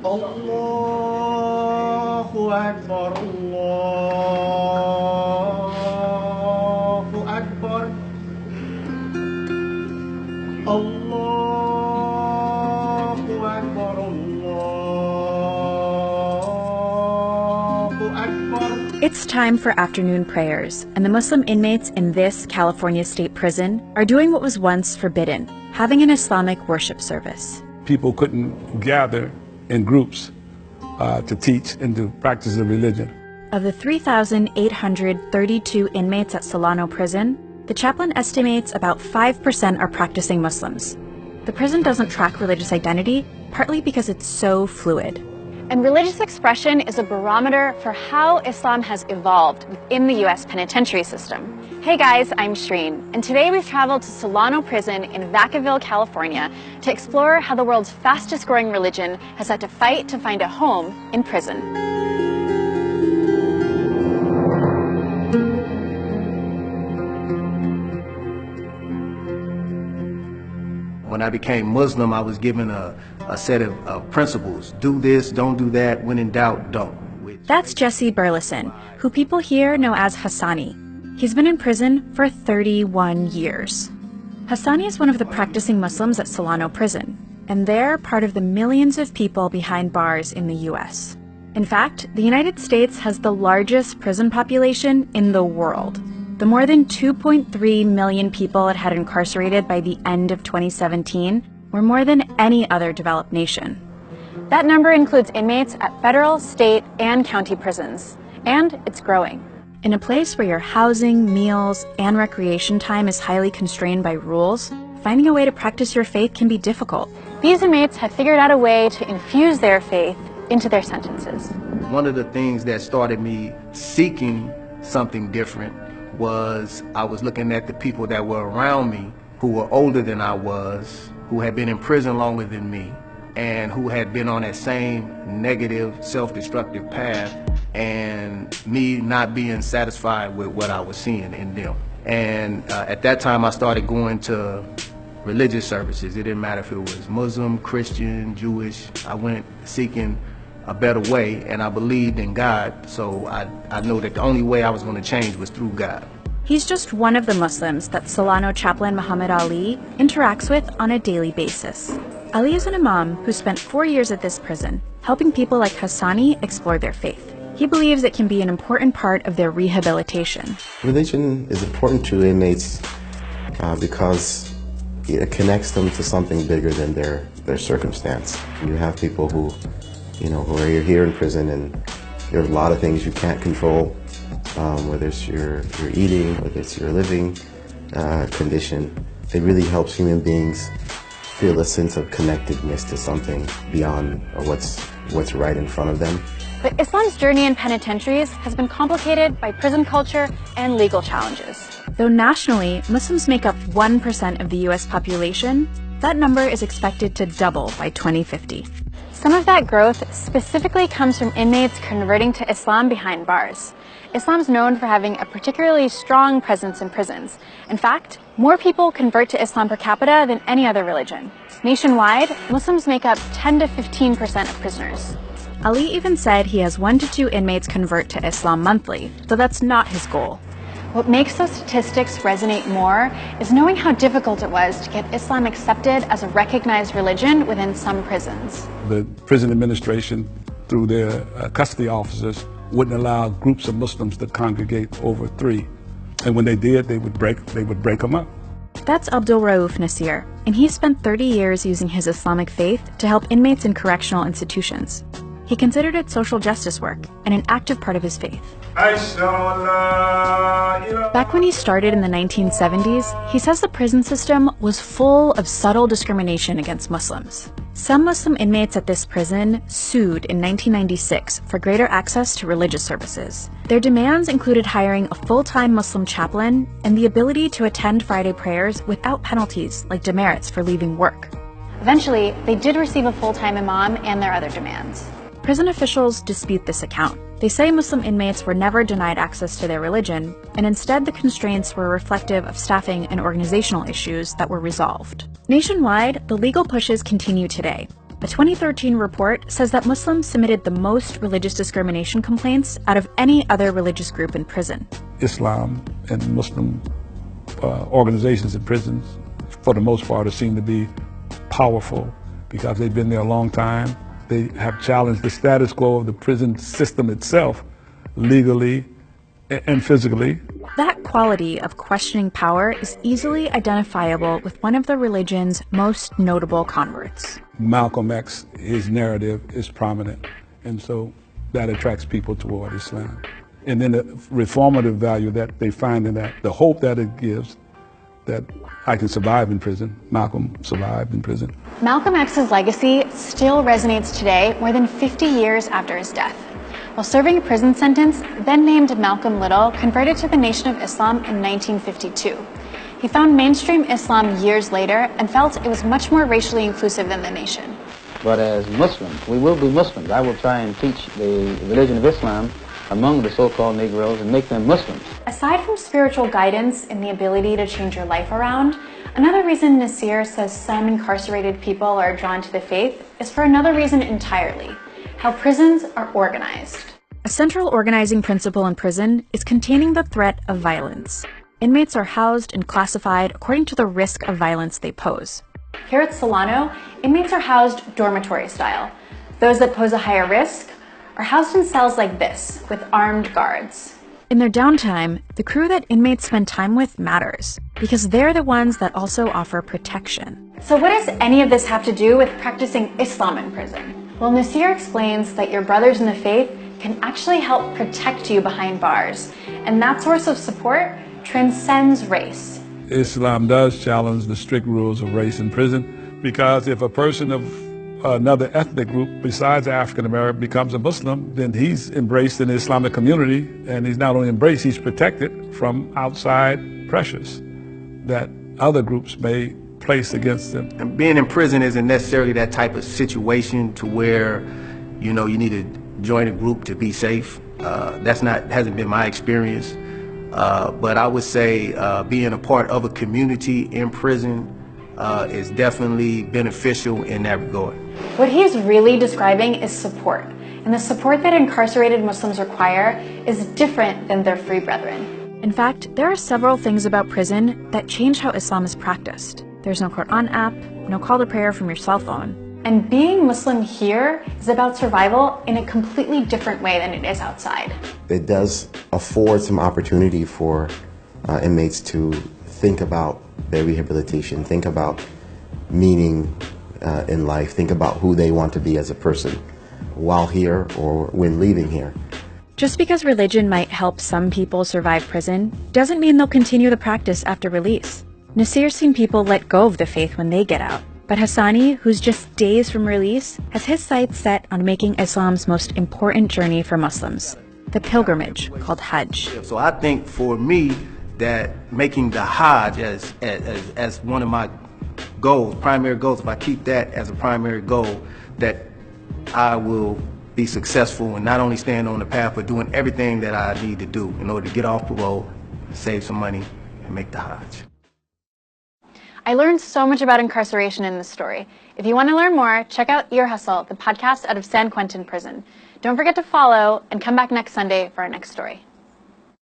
Allahu Akbar, Allahu Akbar, Allahu Akbar, Allahu Akbar. It's time for afternoon prayers, and the Muslim inmates in this California state prison are doing what was once forbidden, having an Islamic worship service. People couldn't gather in groups to teach and to practice the religion. Of the 3,832 inmates at Solano Prison, the chaplain estimates about 5% are practicing Muslims. The prison doesn't track religious identity, partly because it's so fluid. And religious expression is a barometer for how Islam has evolved within the U.S. penitentiary system. Hey guys, I'm Shreen, and today we've traveled to Solano Prison in Vacaville, California to explore how the world's fastest growing religion has had to fight to find a home in prison. When I became Muslim, I was given a set of principles. Do this, don't do that. When in doubt, don't. That's Jesse Burleson, who people here know as Hassani. He's been in prison for 31 years. Hassani is one of the practicing Muslims at Solano Prison, and they're part of the millions of people behind bars in the U.S. In fact, the United States has the largest prison population in the world. The more than 2.3 million people it had incarcerated by the end of 2017 were more than any other developed nation. That number includes inmates at federal, state, and county prisons, and it's growing. In a place where your housing, meals, and recreation time is highly constrained by rules, finding a way to practice your faith can be difficult. These inmates have figured out a way to infuse their faith into their sentences. One of the things that started me seeking something different was I was looking at the people that were around me who were older than I was, who had been in prison longer than me, and who had been on that same negative, self-destructive path, and me not being satisfied with what I was seeing in them. And at that time I started going to religious services. It didn't matter if it was Muslim, Christian, Jewish. I went seeking a better way, and I believed in God, so I know that the only way I was going to change was through God. He's just one of the Muslims that Solano chaplain Muhammad Ali interacts with on a daily basis. Ali is an imam who spent 4 years at this prison, helping people like Hassani explore their faith. He believes it can be an important part of their rehabilitation. Religion is important to inmates because it connects them to something bigger than their circumstance. You have people who are here in prison, and there are a lot of things you can't control, whether it's your eating, whether it's your living condition. It really helps human beings feel a sense of connectedness to something beyond what's right in front of them. But Islam's journey in penitentiaries has been complicated by prison culture and legal challenges. Though nationally, Muslims make up 1% of the U.S. population, that number is expected to double by 2050. Some of that growth specifically comes from inmates converting to Islam behind bars. Islam's known for having a particularly strong presence in prisons. In fact, more people convert to Islam per capita than any other religion. Nationwide, Muslims make up 10 to 15% of prisoners. Ali even said he has 1 to 2 inmates convert to Islam monthly, though that's not his goal. What makes those statistics resonate more is knowing how difficult it was to get Islam accepted as a recognized religion within some prisons. The prison administration, through their custody officers, wouldn't allow groups of Muslims to congregate over 3. And when they did, they would break them up. That's Abdul Rauf Nasir, and he spent 30 years using his Islamic faith to help inmates in correctional institutions. He considered it social justice work and an active part of his faith. Back when he started in the 1970s, he says the prison system was full of subtle discrimination against Muslims. Some Muslim inmates at this prison sued in 1996 for greater access to religious services. Their demands included hiring a full-time Muslim chaplain and the ability to attend Friday prayers without penalties like demerits for leaving work. Eventually, they did receive a full-time imam and their other demands. Prison officials dispute this account. They say Muslim inmates were never denied access to their religion, and instead the constraints were reflective of staffing and organizational issues that were resolved. Nationwide, the legal pushes continue today. A 2013 report says that Muslims submitted the most religious discrimination complaints out of any other religious group in prison. Islam and Muslim organizations in prisons, for the most part, seem to be powerful because they've been there a long time. They have challenged the status quo of the prison system itself, legally and physically. That quality of questioning power is easily identifiable with one of the religion's most notable converts. Malcolm X, his narrative is prominent, and so that attracts people toward Islam. And then the reformative value that they find in that, the hope that it gives, that I can survive in prison. Malcolm survived in prison. Malcolm X's legacy still resonates today, more than 50 years after his death. While serving a prison sentence, then named Malcolm Little converted to the Nation of Islam in 1952. He found mainstream Islam years later and felt it was much more racially inclusive than the nation. But as Muslims, we will be Muslims. I will try and teach the religion of Islam among the so-called Negroes and make them Muslims. Aside from spiritual guidance and the ability to change your life around, another reason Nasir says some incarcerated people are drawn to the faith is for another reason entirely: how prisons are organized. A central organizing principle in prison is containing the threat of violence. Inmates are housed and classified according to the risk of violence they pose. Here at Solano, inmates are housed dormitory style. Those that pose a higher risk are housed in cells like this, with armed guards. In their downtime, the crew that inmates spend time with matters, because they're the ones that also offer protection. So what does any of this have to do with practicing Islam in prison? Well, Nasir explains that your brothers in the faith can actually help protect you behind bars, and that source of support transcends race. Islam does challenge the strict rules of race in prison, because if a person of another ethnic group besides African American becomes a Muslim, then he's embraced in the Islamic community, and he's not only embraced, he's protected from outside pressures that other groups may place against him. And being in prison isn't necessarily that type of situation to where, you know, you need to join a group to be safe. Hasn't been my experience. But I would say being a part of a community in prison is definitely beneficial in that regard. What he's really describing is support, and the support that incarcerated Muslims require is different than their free brethren. In fact, there are several things about prison that change how Islam is practiced. There's no Quran app, no call to prayer from your cell phone. And being Muslim here is about survival in a completely different way than it is outside. It does afford some opportunity for inmates to think about their rehabilitation, think about meaning in life, think about who they want to be as a person while here or when leaving here. Just because religion might help some people survive prison doesn't mean they'll continue the practice after release. Nasir's seen people let go of the faith when they get out. But Hassani, who's just days from release, has his sights set on making Islam's most important journey for Muslims, the pilgrimage called Hajj. So I think for me that making the Hajj as one of my goals, primary goals, if I keep that as a primary goal, that I will be successful and not only stand on the path, but doing everything that I need to do in order to get off parole, save some money, and make the Hajj. I learned so much about incarceration in this story. If you want to learn more, check out Ear Hustle, the podcast out of San Quentin Prison. Don't forget to follow and come back next Sunday for our next story.